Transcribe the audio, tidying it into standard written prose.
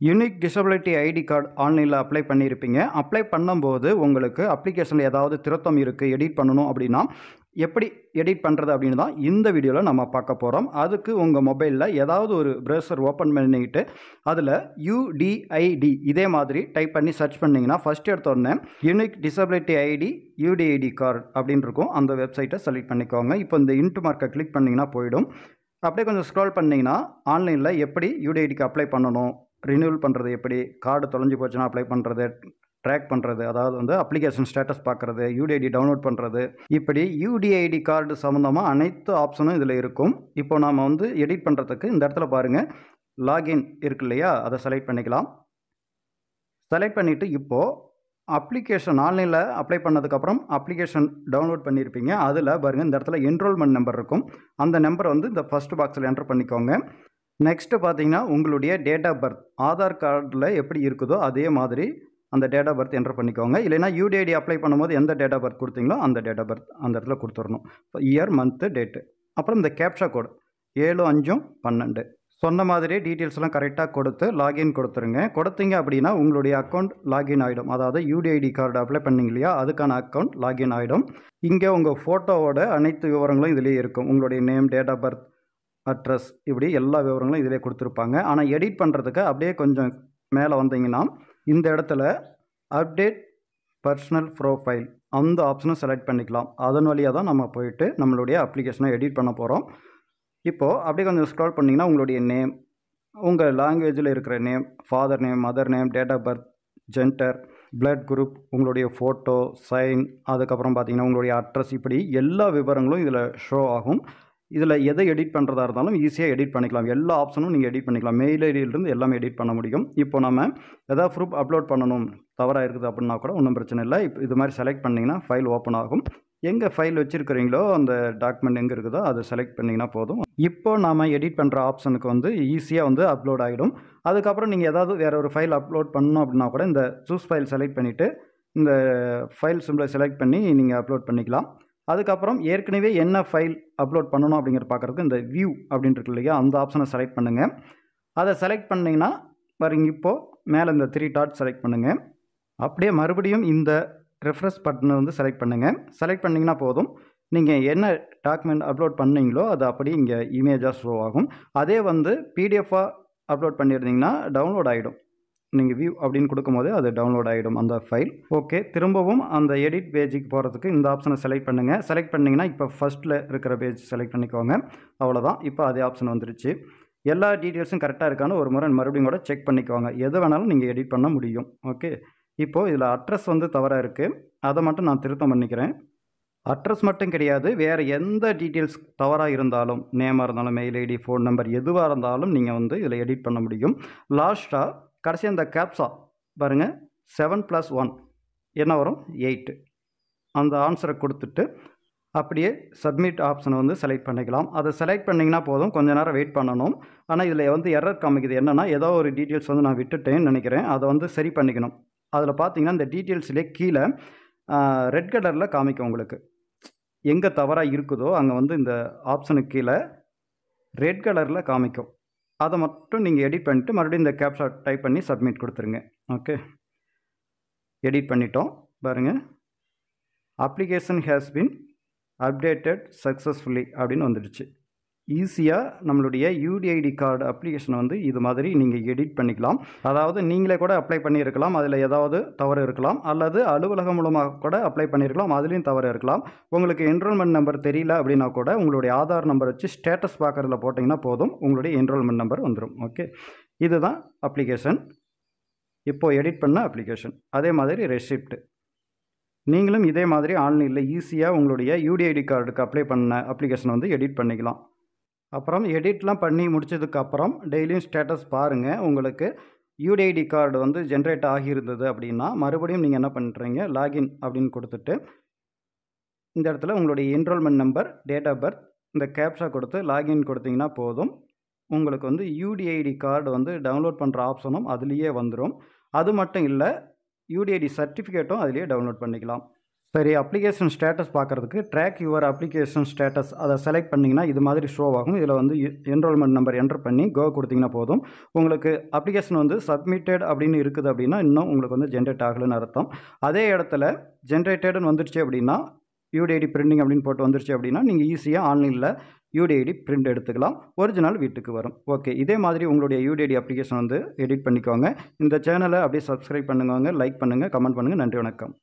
Unique disability ID card ஆன்லைனில் apply பண்ணியிருப்பீங்க. Apply பண்ணும்போது உங்களுக்கு அப்ளிகேஷனில் ஏதாவது திருத்தம் இருக்குது, எடிட் பண்ணணும் அப்படின்னா எப்படி எடிட் பண்ணுறது அப்படின்னு தான் இந்த வீடியோவில் நம்ம பார்க்க போகிறோம். அதுக்கு உங்கள் மொபைலில் ஏதாவது ஒரு ப்ரௌசர் ஓப்பன் பண்ணிக்கிட்டு அதில் யூடிஐடி இதே மாதிரி டைப் பண்ணி சர்ச் பண்ணிங்கன்னா ஃபஸ்ட் எடுத்தோடனே unique disability ID UDID card அப்படின்னு இருக்கும். அந்த வெப்சைட்டை செலக்ட் பண்ணிக்கோங்க. இப்போ இந்த இன்ட்டு மார்க்கை கிளிக் பண்ணிங்கன்னா போயிடும். அப்படியே கொஞ்சம் ஸ்க்ரால் பண்ணிங்கன்னா ஆன்லைனில் எப்படி யூடிஐடிக்கு அப்ளை பண்ணணும், ரினியூவல் பண்ணுறது எப்படி, கார்டு தொலைஞ்சு போச்சுன்னா அப்ளை பண்ணுறது, ட்ராக் பண்ணுறது, அதாவது வந்து அப்ளிகேஷன் ஸ்டேட்டஸ் பார்க்குறது, யூடிஐடி டவுன்லோட் பண்ணுறது, இப்படி யூடிஐடி கார்டு சம்மந்தமாக அனைத்து ஆப்ஷனும் இதில் இருக்கும். இப்போ நாம் வந்து எடிட் பண்ணுறதுக்கு இந்த இடத்துல பாருங்கள் லாகின் இருக்கு இல்லையா, அதை செலக்ட் பண்ணிக்கலாம். செலக்ட் பண்ணிவிட்டு இப்போது அப்ளிகேஷன் ஆன்லைனில் அப்ளை பண்ணதுக்கப்புறம் அப்ளிகேஷன் டவுன்லோட் பண்ணியிருப்பீங்க. அதில் பாருங்கள் இந்த இடத்துல என்ரோல்மெண்ட் நம்பர் இருக்கும். அந்த நம்பரை வந்து இந்த ஃபஸ்ட் பாக்ஸில் என்டர் பண்ணிக்கோங்க. நெக்ஸ்ட்டு பார்த்தீங்கன்னா உங்களுடைய டேட் ஆஃப் பர்த் ஆதார் கார்டில் எப்படி இருக்குதோ அதே மாதிரி அந்த டேட் ஆஃப் பர்த் என்டர் பண்ணிக்கோங்க. இல்லைனா யூடிஐடி அப்ளை பண்ணும்போது எந்த டேட் ஆஃப் பர்த் கொடுத்தீங்களோ அந்த டேட் ஆஃப் பர்த் அந்த இடத்துல கொடுத்துடணும். இயர், மந்த்து, டேட்டு, அப்புறம் இந்த கேப்ஷா கோடு 7/5/12 சொன்ன மாதிரியே டீட்டெயில்ஸ்லாம் கரெக்டாக கொடுத்து லாகின் கொடுத்துருங்க. கொடுத்தீங்க அப்படின்னா உங்களுடைய அக்கௌண்ட் லாகின் ஆகிடும். அதாவது யூடிஐடி கார்டு அப்ளை பண்ணிங்க இல்லையா, அதுக்கான அக்கௌண்ட் லாகின் ஆகிடும். இங்கே உங்கள் ஃபோட்டோவோட அனைத்து விவரங்களும் இதிலே இருக்கும். உங்களுடைய name, date of birth, address, இப்படி எல்லா விவரங்களும் இதிலே கொடுத்துருப்பாங்க. ஆனால் எடிட் பண்ணுறதுக்கு அப்படியே கொஞ்சம் மேலே வந்தீங்கன்னா இந்த இடத்துல அப்டேட் பர்சனல் ப்ரோஃபைல் அந்த ஆப்ஷனை செலக்ட் பண்ணிக்கலாம். அதன் வழியாக தான் நம்ம போயிட்டு நம்மளுடைய அப்ளிகேஷனை எடிட் பண்ண போகிறோம். இப்போது அப்படியே கொஞ்சம் ஸ்க்ரால் பண்ணிங்கன்னா உங்களுடைய நேம், உங்கள் லாங்குவேஜில் இருக்கிற name, father name, mother name, date of birth, gender, blood group, உங்களுடைய ஃபோட்டோ, சைன், அதுக்கப்புறம் பார்த்தீங்கன்னா உங்களுடைய அட்ரஸ், இப்படி எல்லா விவரங்களும் இதில் ஷோ ஆகும். இதில் எதை எடிட் பண்ணுறதா இருந்தாலும் ஈஸியாக எடிட் பண்ணிக்கலாம். எல்லா ஆப்ஷனும் நீங்கள் எடிட் பண்ணிக்கலாம். மெயில் ஐடியிலிருந்து எல்லாமே எடிட் பண்ண முடியும். இப்போ நம்ம எதாவது ப்ரூஃப் அப்லோட் பண்ணணும், தவறாக இருக்குது அப்படின்னா கூட ஒன்றும் பிரச்சனை இல்லை. இப்போ இது மாதிரி செலக்ட் பண்ணிங்கன்னா ஃபைல் ஓப்பன் ஆகும். எங்கே ஃபைல் வச்சுருக்கிறீங்களோ அந்த டாக்குமெண்ட் எங்கே இருக்குதோ அதை செலக்ட் பண்ணிங்கன்னா போதும். இப்போ நாம் எடிட் பண்ணுற ஆப்ஷனுக்கு வந்து ஈஸியாக வந்து அப்லோட் ஆகிடும். அதுக்கப்புறம் நீங்கள் ஏதாவது வேறு ஒரு ஃபைல் அப்லோட் பண்ணணும் அப்படின்னா கூட இந்த சூஸ் ஃபைல் செலக்ட் பண்ணிவிட்டு இந்த ஃபைல் சிம்பிளை செலக்ட் பண்ணி நீங்கள் அப்லோட் பண்ணிக்கலாம். அதுக்கப்புறம் ஏற்கனவே என்ன ஃபைல் அப்லோட் பண்ணணும் அப்படிங்கிற பார்க்குறதுக்கு இந்த வியூ அப்படின்னு இருக்கு இல்லையா, அந்த ஆப்ஷனை செலக்ட் பண்ணுங்கள். அதை செலக்ட் பண்ணிங்கன்னா பாருங்க, இப்போது மேலே இந்த 3 டாட் செலக்ட் பண்ணுங்கள். அப்படியே மறுபடியும் இந்த ரெஃப்ரெஷ் பட்டனை வந்து செலக்ட் பண்ணுங்கள். செலக்ட் பண்ணிங்கன்னா போதும். நீங்கள் என்ன டாக்குமெண்ட் அப்லோட் பண்ணீங்களோ அது அப்படி இங்கே இமேஜாக ஷோ ஆகும். அதே வந்து பிடிஎஃபாக அப்லோட் பண்ணியிருந்தீங்கன்னா டவுன்லோட் ஆகிடும். நீங்கள் வியூ அப்படின்னு கொடுக்கும்போது அது டவுன்லோட் ஆகிடும் அந்த ஃபைல். ஓகே, திரும்பவும் அந்த எடிட் பேஜுக்கு போகிறதுக்கு இந்த ஆப்ஷனை செலக்ட் பண்ணுங்கள். செலக்ட் பண்ணிங்கன்னா இப்போ ஃபஸ்ட்டில் இருக்கிற பேஜ் செலக்ட் பண்ணிக்கோங்க. அவ்வளோதான், இப்போ அதே ஆப்ஷன் வந்துருச்சு. எல்லா டீட்டெயில்ஸும் கரெக்டாக இருக்கான்னு ஒரு முறை மறுபடியும் கூட செக் பண்ணிக்கோங்க. எது வேணாலும் நீங்கள் எடிட் பண்ண முடியும். ஓகே, இப்போது இதில் அட்ரஸ் வந்து தவறாக இருக்குது, அதை மட்டும் நான் திருத்தம் பண்ணிக்கிறேன். அட்ரஸ் மட்டும் கிடையாது, வேறு எந்த டீட்டெயில்ஸ் தவறாக இருந்தாலும், நேமாக இருந்தாலும், மெயில் ஐடி, ஃபோன் நம்பர் எதுவாக இருந்தாலும் நீங்கள் வந்து இதில் எடிட் பண்ண முடியும். லாஸ்ட்டாக கடைசி அந்த கேப்ஸா பாருங்கள், 7+1 என்ன வரும், 8. அந்த ஆன்சரை கொடுத்துட்டு அப்படியே சப்மிட் ஆப்ஷனை வந்து செலக்ட் பண்ணிக்கலாம். அதை செலக்ட் பண்ணிங்கன்னா போதும், கொஞ்சம் நேரம் வெயிட் பண்ணணும். ஆனால் இதில் வந்து எரர் காமிக்குது. என்னென்னா ஏதோ ஒரு டீட்டெயில்ஸ் வந்து நான் விட்டுட்டேன்னு நினைக்கிறேன். அதை வந்து சரி பண்ணிக்கணும். அதில் பார்த்தீங்கன்னா இந்த டீட்டெயில்ஸ்லேயே கீழே ரெட் கலரில் காமிக்கும். உங்களுக்கு எங்கே தவறாக இருக்குதோ அங்கே வந்து இந்த ஆப்ஷனுக்கு கீழே ரெட் கலரில் காமிக்கும். அதை மட்டும் நீங்கள் எடிட் பண்ணிவிட்டு மறுபடியும் இந்த கேப்ஷா டைப் பண்ணி சப்மிட் கொடுத்துருங்க. ஓகே, எடிட் பண்ணிட்டோம். பாருங்கள், application has been updated successfully அப்படின்னு வந்துடுச்சு. ஈஸியாக நம்மளுடைய யூடிஐடி கார்டு அப்ளிகேஷனை வந்து இது மாதிரி நீங்கள் எடிட் பண்ணிக்கலாம். அதாவது நீங்களே கூட அப்ளை பண்ணியிருக்கலாம், அதில் ஏதாவது தவறு இருக்கலாம், அல்லது அலுவலகம் மூலமாக கூட அப்ளை பண்ணியிருக்கலாம், அதுலேயும் தவறு இருக்கலாம். உங்களுக்கு என்ரோல்மெண்ட் நம்பர் தெரியல அப்படின்னா கூட உங்களுடைய ஆதார் நம்பர் வச்சு ஸ்டேட்டஸ் பார்க்குறதுல போட்டிங்கன்னா போதும், உங்களுடைய என்ரோல்மெண்ட் நம்பர் வந்துடும். ஓகே, இதுதான் அப்ளிகேஷன். இப்போது எடிட் பண்ண அப்ளிகேஷன். அதே மாதிரி ரெசிப்ட் நீங்களும் இதே மாதிரி ஆன்லைனில் ஈஸியாக உங்களுடைய யூடிஐடி கார்டுக்கு அப்ளை பண்ண அப்ளிகேஷனை வந்து எடிட் பண்ணிக்கலாம். அப்புறம் எடிட்லாம் பண்ணி முடிச்சதுக்கப்புறம் டெய்லியும் ஸ்டேட்டஸ் பாருங்கள். உங்களுக்கு யூடிஐடி கார்டு வந்து ஜென்ரேட் ஆகியிருந்தது அப்படின்னா மறுபடியும் நீங்கள் என்ன பண்ணுறீங்க, லாகின் அப்படின்னு கொடுத்துட்டு இந்த இடத்துல உங்களுடைய enrolment number, date of birth, இந்த கேப்ஷா கொடுத்து லாகின் கொடுத்தீங்கன்னா போதும். உங்களுக்கு வந்து யூடிஐடி கார்டு வந்து டவுன்லோட் பண்ணுற ஆப்ஷனும் அதுலேயே வந்துடும். அது மட்டும் இல்லை, யூடிஐடி சர்டிஃபிகேட்டும் அதிலேயே டவுன்லோட் பண்ணிக்கலாம். சரி, அப்ளிகேஷன் ஸ்டேட்டஸ் பார்க்குறதுக்கு ட்ராக் யுவர் அப்ளிகேஷன் ஸ்டேட்டஸ் அதை செலக்ட் பண்ணிங்கன்னா இது மாதிரி ஷோ ஆகும். இதில் வந்து என்ரோல்மெண்ட் நம்பர் என்டர் பண்ணி கோ கொடுத்தீங்கன்னா போதும். உங்களுக்கு அப்ளிகேஷன் வந்து சப்மிட்டட் அப்படின்னு இருக்குது அப்படின்னா இன்னும் உங்களுக்கு வந்து ஜென்ரேட் ஆகலைன்னு அர்த்தம். அதே இடத்துல ஜென்ரேட்டட்னு வந்துருச்சு அப்படின்னா யூடிஐடி பிரிண்டிங் அப்படின்னு போட்டு வந்துருச்சு அப்படின்னா நீங்கள் ஈஸியாக ஆன்லைனில் யூடிஐடி பிரிண்ட் எடுத்துக்கலாம். ஒரிஜினல் வீட்டுக்கு வரும். ஓகே, இதே மாதிரி உங்களுடைய யூடிஐடி அப்ளிகேஷன் வந்து எடிட் பண்ணிக்கோங்க. இந்த சேனலை அப்படியே சப்ஸ்கிரைப் பண்ணுங்க, லைக் பண்ணுங்கள், கமெண்ட் பண்ணுங்கள். நன்றி, வணக்கம்.